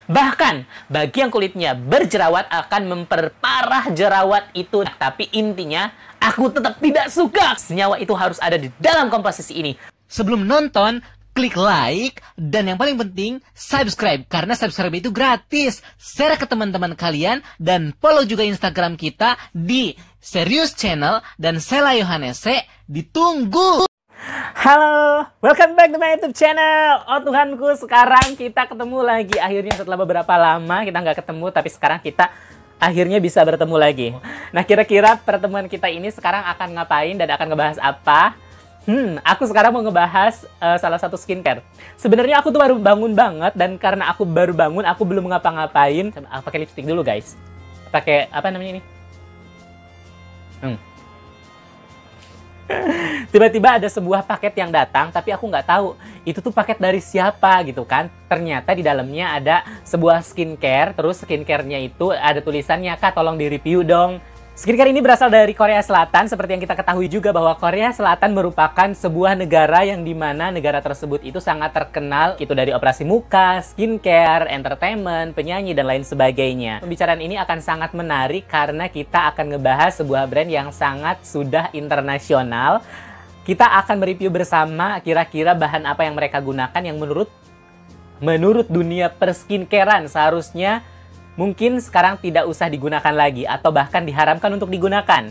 Bahkan, bagi yang kulitnya berjerawat akan memperparah jerawat itu. Tapi intinya, aku tetap tidak suka. Senyawa itu harus ada di dalam komposisi ini. Sebelum nonton, klik like. Dan yang paling penting, subscribe. Karena subscribe itu gratis. Share ke teman-teman kalian. Dan follow juga Instagram kita di Serius Channel. Dan Sela Yohanese. Ditunggu! Halo, welcome back to my YouTube channel. Oh Tuhanku, sekarang kita ketemu lagi. Akhirnya setelah beberapa lama kita nggak ketemu, tapi sekarang kita akhirnya bisa bertemu lagi. Nah, kira-kira pertemuan kita ini sekarang akan ngapain dan akan ngebahas apa? Aku sekarang mau ngebahas salah satu skincare. Sebenarnya aku tuh baru bangun banget, dan karena aku baru bangun, aku belum ngapa-ngapain. Pakai lipstick dulu, guys. Pakai apa namanya ini? Tiba-tiba ada sebuah paket yang datang, tapi aku nggak tahu itu tuh paket dari siapa gitu kan. Ternyata di dalamnya ada sebuah skincare, terus skincare-nya itu ada tulisannya, "Kak, tolong di-review dong." Skincare ini berasal dari Korea Selatan. Seperti yang kita ketahui juga bahwa Korea Selatan merupakan sebuah negara yang dimana negara tersebut itu sangat terkenal. Itu dari operasi muka, skincare, entertainment, penyanyi, dan lain sebagainya. Pembicaraan ini akan sangat menarik karena kita akan ngebahas sebuah brand yang sangat sudah internasional. Kita akan mereview bersama kira-kira bahan apa yang mereka gunakan yang menurut dunia perskincarean seharusnya mungkin sekarang tidak usah digunakan lagi atau bahkan diharamkan untuk digunakan.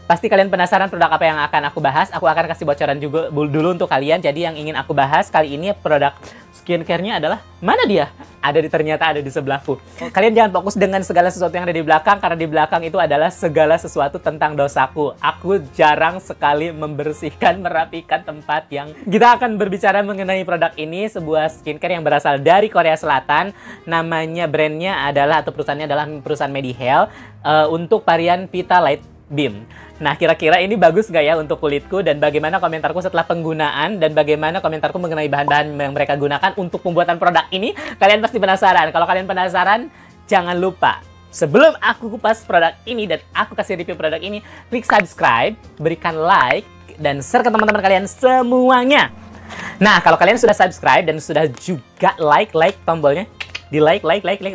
Pasti kalian penasaran produk apa yang akan aku bahas. Aku akan kasih bocoran juga dulu untuk kalian. Jadi yang ingin aku bahas kali ini produk skincare-nya adalah, mana dia? Ternyata ada di sebelahku. Kalian jangan fokus dengan segala sesuatu yang ada di belakang, karena di belakang itu adalah segala sesuatu tentang dosaku. Aku jarang sekali membersihkan, merapikan tempat yang... Kita akan berbicara mengenai produk ini, sebuah skincare yang berasal dari Korea Selatan. Namanya, brandnya adalah, atau perusahaannya adalah perusahaan Mediheal, untuk varian Vita Light Beam. Nah, kira-kira ini bagus nggak ya untuk kulitku, dan bagaimana komentarku setelah penggunaan, dan bagaimana komentarku mengenai bahan-bahan yang mereka gunakan untuk pembuatan produk ini? Kalian pasti penasaran. Kalau kalian penasaran, jangan lupa sebelum aku kupas produk ini dan aku kasih review produk ini, klik subscribe, berikan like, dan share ke teman-teman kalian semuanya. Nah, kalau kalian sudah subscribe dan sudah juga like tombolnya, di like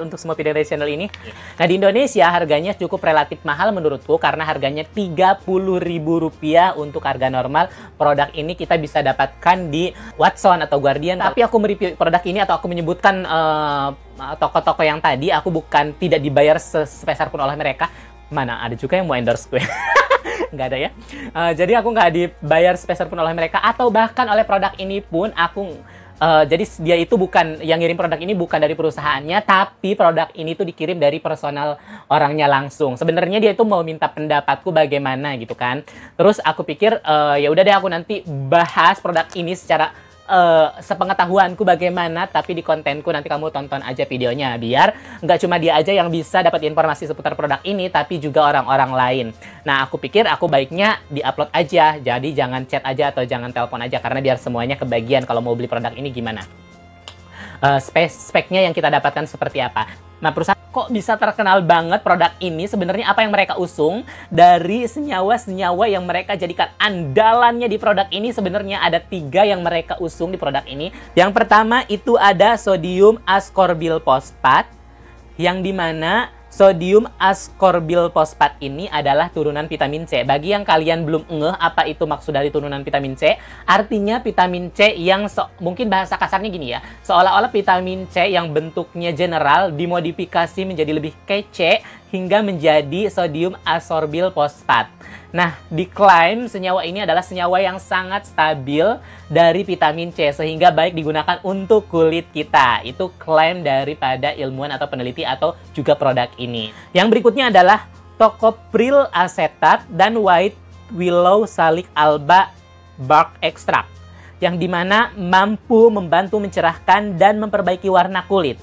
untuk semua video dari channel ini. Nah, di Indonesia harganya cukup relatif mahal menurutku, karena harganya Rp30.000 untuk harga normal. Produk ini kita bisa dapatkan di Watson atau Guardian. Tapi aku mereview produk ini atau aku menyebutkan toko-toko yang tadi, aku bukan tidak dibayar sepeser pun oleh mereka. Mana ada juga yang mau endorse gue. Nggak ada ya. Jadi aku nggak dibayar sepeser pun oleh mereka, atau bahkan oleh produk ini pun aku... jadi dia itu bukan, yang ngirim produk ini bukan dari perusahaannya, tapi produk ini tuh dikirim dari personal orangnya langsung. Sebenarnya dia itu mau minta pendapatku bagaimana gitu kan. Terus aku pikir, ya udah deh aku nanti bahas produk ini secara sepengetahuanku bagaimana, tapi di kontenku nanti kamu tonton aja videonya, biar nggak cuma dia aja yang bisa dapat informasi seputar produk ini, tapi juga orang-orang lain. Nah, aku pikir aku baiknya di-upload aja, jadi jangan chat aja atau jangan telepon aja, karena biar semuanya kebagian kalau mau beli produk ini gimana. Speknya yang kita dapatkan seperti apa. Nah, perusahaan kok bisa terkenal banget produk ini? Sebenarnya apa yang mereka usung dari senyawa-senyawa yang mereka jadikan andalannya di produk ini? Sebenarnya ada 3 yang mereka usung di produk ini. Yang pertama itu ada sodium ascorbyl fosfat, yang dimana sodium ascorbyl fosfat ini adalah turunan vitamin C. Bagi yang kalian belum ngeh apa itu maksud dari turunan vitamin C, artinya vitamin C yang mungkin bahasa kasarnya gini ya, seolah-olah vitamin C yang bentuknya general dimodifikasi menjadi lebih kece hingga menjadi sodium ascorbyl fosfat. Nah, diklaim senyawa ini adalah senyawa yang sangat stabil dari vitamin C, sehingga baik digunakan untuk kulit kita. Itu klaim daripada ilmuwan atau peneliti atau juga produk ini. Yang berikutnya adalah tocopherol acetate dan white willow salic alba bark extract, yang dimana mampu membantu mencerahkan dan memperbaiki warna kulit.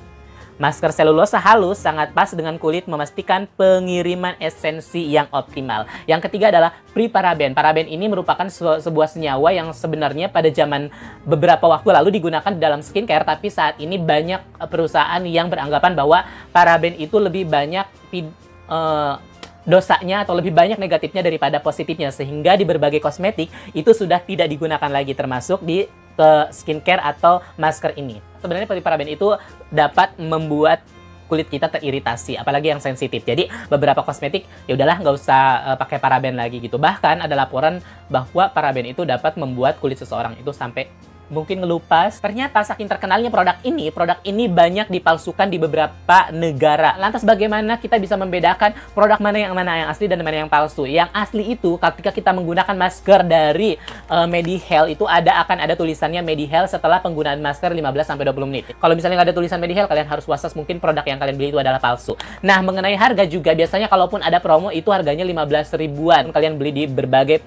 Masker selulosa halus sangat pas dengan kulit, memastikan pengiriman esensi yang optimal. Yang ketiga adalah free paraben. Paraben ini merupakan sebuah senyawa yang sebenarnya pada zaman beberapa waktu lalu digunakan dalam skincare, tapi saat ini banyak perusahaan yang beranggapan bahwa paraben itu lebih banyak dosanya atau lebih banyak negatifnya daripada positifnya, sehingga di berbagai kosmetik itu sudah tidak digunakan lagi, termasuk di skincare atau masker ini. Sebenarnya paraben itu dapat membuat kulit kita teriritasi, apalagi yang sensitif. Jadi beberapa kosmetik ya udahlah nggak usah pakai paraben lagi gitu. Bahkan ada laporan bahwa paraben itu dapat membuat kulit seseorang itu sampai mungkin ngelupas. Ternyata saking terkenalnya produk ini banyak dipalsukan di beberapa negara. Lantas bagaimana kita bisa membedakan produk mana yang asli dan mana yang palsu? Yang asli itu ketika kita menggunakan masker dari Medihel itu akan ada tulisannya Medihel setelah penggunaan masker 15-20 menit. Kalau misalnya nggak ada tulisan Medihel, kalian harus waswas, mungkin produk yang kalian beli itu adalah palsu. Nah, mengenai harga juga biasanya kalaupun ada promo itu harganya 15 ribuan. Kalian beli di berbagai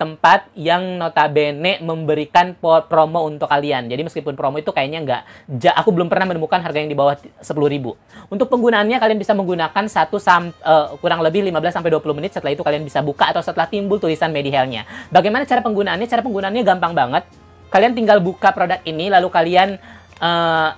tempat yang notabene memberikan promo untuk kalian. Jadi meskipun promo itu kayaknya aku belum pernah menemukan harga yang di bawah 10.000. Untuk penggunaannya kalian bisa menggunakan kurang lebih 15-20 menit. Setelah itu kalian bisa buka atau setelah timbul tulisan Medihelnya. Bagaimana cara penggunaannya? Cara penggunaannya gampang banget. Kalian tinggal buka produk ini lalu kalian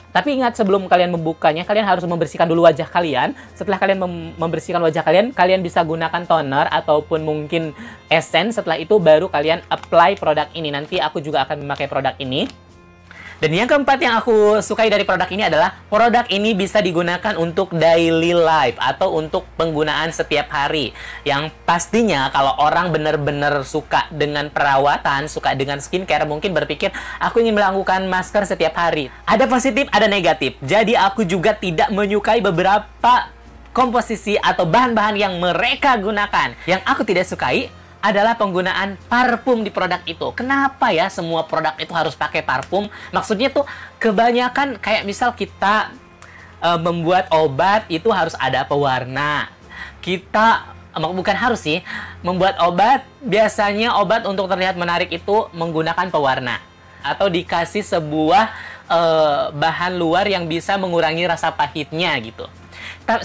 tapi ingat, sebelum kalian membukanya, kalian harus membersihkan dulu wajah kalian. Setelah kalian membersihkan wajah kalian, kalian bisa gunakan toner ataupun mungkin essence. Setelah itu baru kalian apply produk ini. Nanti aku juga akan memakai produk ini. Dan yang keempat yang aku sukai dari produk ini adalah produk ini bisa digunakan untuk daily life atau untuk penggunaan setiap hari. Yang pastinya kalau orang benar-benar suka dengan perawatan, suka dengan skincare, mungkin berpikir aku ingin melakukan masker setiap hari. Ada positif, ada negatif. Jadi aku juga tidak menyukai beberapa komposisi atau bahan-bahan yang mereka gunakan. Yang aku tidak sukai adalah penggunaan parfum di produk itu. Kenapa ya semua produk itu harus pakai parfum? Maksudnya tuh kebanyakan kayak misal kita membuat obat itu harus ada pewarna. Bukan harus sih, membuat obat biasanya obat untuk terlihat menarik itu menggunakan pewarna atau dikasih sebuah bahan luar yang bisa mengurangi rasa pahitnya gitu.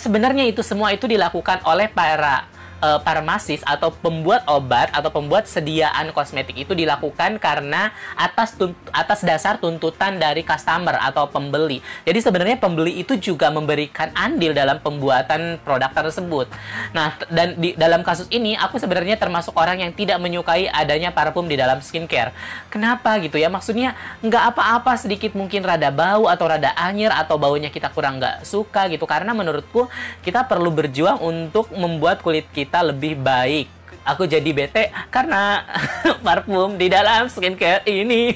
Sebenarnya itu semua itu dilakukan oleh para farmasis atau pembuat obat atau pembuat sediaan kosmetik itu dilakukan karena atas dasar tuntutan dari customer atau pembeli. Jadi sebenarnya pembeli itu juga memberikan andil dalam pembuatan produk tersebut. Nah, dan di dalam kasus ini aku sebenarnya termasuk orang yang tidak menyukai adanya parfum di dalam skincare. Kenapa gitu ya? Maksudnya nggak apa-apa sedikit mungkin rada bau atau rada anyir atau baunya kita kurang nggak suka gitu. Karena menurutku kita perlu berjuang untuk membuat kulit kita lebih baik. Aku jadi bete karena parfum di dalam skincare ini.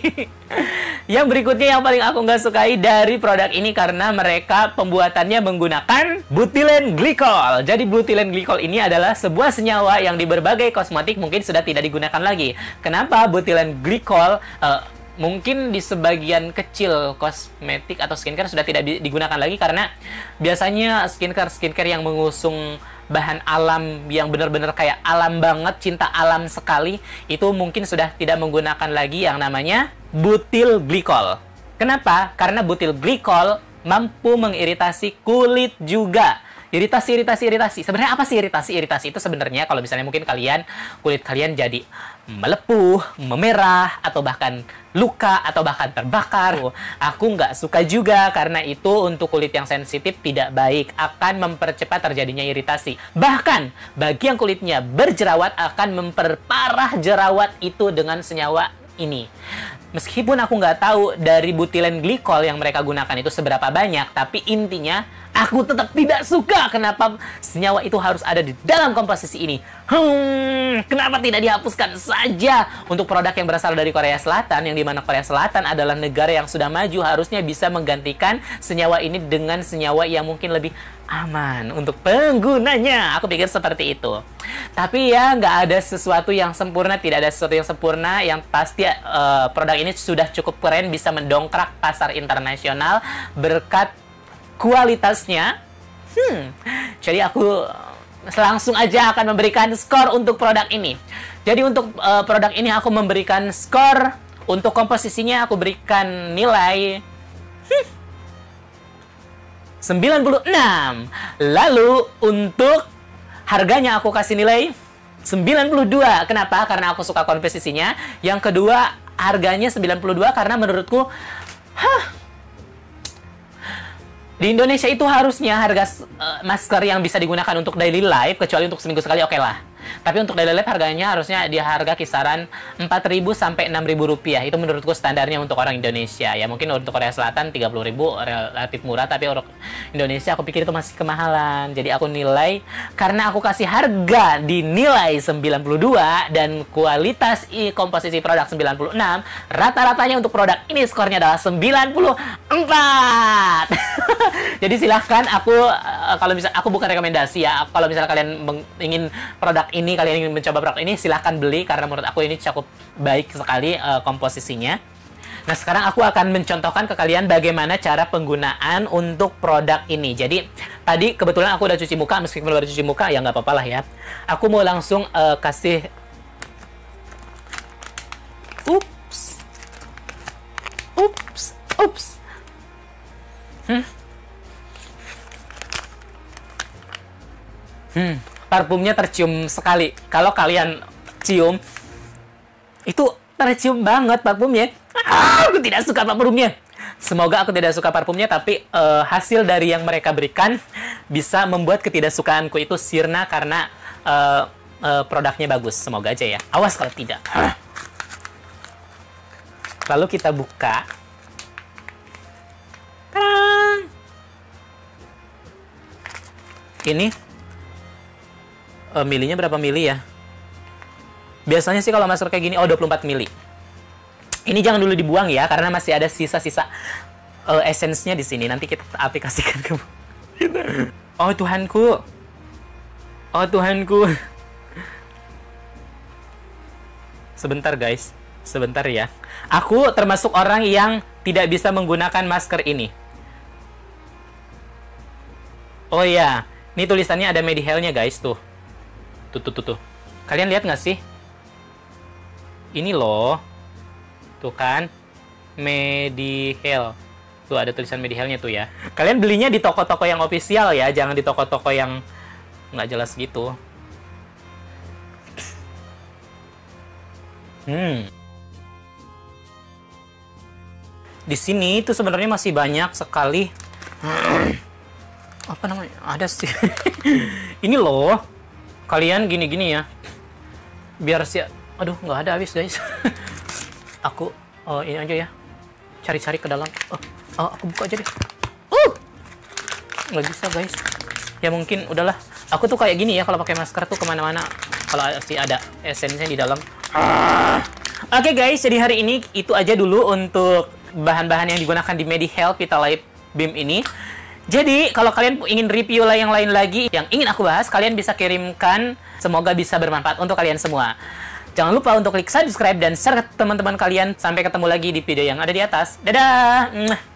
Yang berikutnya yang paling aku nggak sukai dari produk ini karena mereka pembuatannya menggunakan butylene glycol. Jadi butylene glycol ini adalah sebuah senyawa yang di berbagai kosmetik mungkin sudah tidak digunakan lagi. Kenapa butylene glycol? Mungkin di sebagian kecil kosmetik atau skincare sudah tidak digunakan lagi karena biasanya skincare yang mengusung bahan alam yang benar-benar kayak alam banget, cinta alam sekali, itu mungkin sudah tidak menggunakan lagi yang namanya butyl glycol. Kenapa? Karena butyl glycol mampu mengiritasi kulit juga. Iritasi. Sebenarnya apa sih iritasi? Iritasi itu sebenarnya kalau misalnya mungkin kulit kalian jadi melepuh, memerah, atau bahkan luka, atau bahkan terbakar. Aku nggak suka juga karena itu untuk kulit yang sensitif tidak baik. Akan mempercepat terjadinya iritasi. Bahkan bagi yang kulitnya berjerawat akan memperparah jerawat itu dengan senyawa ini. Meskipun aku nggak tahu dari butylene glycol yang mereka gunakan itu seberapa banyak, tapi intinya aku tetap tidak suka kenapa senyawa itu harus ada di dalam komposisi ini. Kenapa tidak dihapuskan saja untuk produk yang berasal dari Korea Selatan, yang dimana Korea Selatan adalah negara yang sudah maju, harusnya bisa menggantikan senyawa ini dengan senyawa yang mungkin lebih aman untuk penggunanya. Aku pikir seperti itu. Tapi ya nggak ada sesuatu yang sempurna, tidak ada sesuatu yang sempurna. Yang pasti produk ini sudah cukup keren, bisa mendongkrak pasar internasional berkat kualitasnya. Jadi aku langsung aja akan memberikan skor untuk produk ini. Jadi untuk produk ini aku memberikan skor. Untuk komposisinya aku berikan nilai 96. Lalu untuk harganya aku kasih nilai 92. Kenapa? Karena aku suka komposisinya. Yang kedua, harganya 92 karena menurutku di Indonesia itu harusnya harga masker yang bisa digunakan untuk daily life, kecuali untuk seminggu sekali, oke lah. Tapi untuk daily life harganya harusnya di harga kisaran 4.000 sampai 6.000 rupiah. Itu menurutku standarnya untuk orang Indonesia. Ya mungkin untuk Korea Selatan 30.000 relatif murah, tapi untuk Indonesia aku pikir itu masih kemahalan. Jadi aku nilai, karena aku kasih harga dinilai 92 dan kualitas komposisi produk 96, rata-ratanya untuk produk ini skornya adalah 94. Jadi silahkan kalau misalnya aku bukan rekomendasi ya, kalau misalnya kalian ingin produk ini, kalian ingin mencoba produk ini, silahkan beli karena menurut aku ini cukup baik sekali komposisinya. Nah, sekarang aku akan mencontohkan ke kalian bagaimana cara penggunaan untuk produk ini. Jadi, tadi kebetulan aku udah cuci muka, meskipun baru cuci muka, ya nggak apa-apa lah ya. Aku mau langsung kasih... Ups. Parfumnya tercium sekali. Kalau kalian cium, itu tercium banget parfumnya. Aku tidak suka parfumnya. Semoga aku tidak suka parfumnya, tapi hasil dari yang mereka berikan bisa membuat ketidaksukaanku itu sirna karena produknya bagus. Semoga aja ya. Awas kalau tidak. Lalu kita buka. Tarang! Ini milinya berapa mili ya? Biasanya sih kalau masker kayak gini, 24 mili. Ini jangan dulu dibuang ya, karena masih ada sisa-sisa essence-nya di sini. Nanti kita aplikasikan ke... Oh Tuhanku. Oh Tuhanku. Sebentar guys. Sebentar ya. Aku termasuk orang yang tidak bisa menggunakan masker ini. Oh iya. Ini tulisannya ada Mediheal-nya guys, tuh. Tuh. Kalian lihat nggak sih? Ini loh. Tuh kan. Mediheal. Tuh ada tulisan Mediheal-nya tuh ya. Kalian belinya di toko-toko yang official ya. Jangan di toko-toko yang nggak jelas gitu. Di sini tuh sebenarnya masih banyak sekali. Apa namanya? Ada sih. Ini loh. Kalian gini-gini ya. Biar sih, aduh nggak ada habis guys. Aku ini aja ya. Cari-cari ke dalam. Aku buka aja deh. Nggak bisa guys. Ya mungkin udahlah. Aku tuh kayak gini ya kalau pakai masker tuh kemana-mana. Kalau sih ada essence-nya di dalam. Oke guys, jadi hari ini itu aja dulu untuk bahan-bahan yang digunakan di Mediheal Vitalife Beam ini. Jadi, kalau kalian ingin review yang lain lagi yang ingin aku bahas, kalian bisa kirimkan. Semoga bisa bermanfaat untuk kalian semua. Jangan lupa untuk klik subscribe dan share ke teman-teman kalian. Sampai ketemu lagi di video yang ada di atas. Dadah!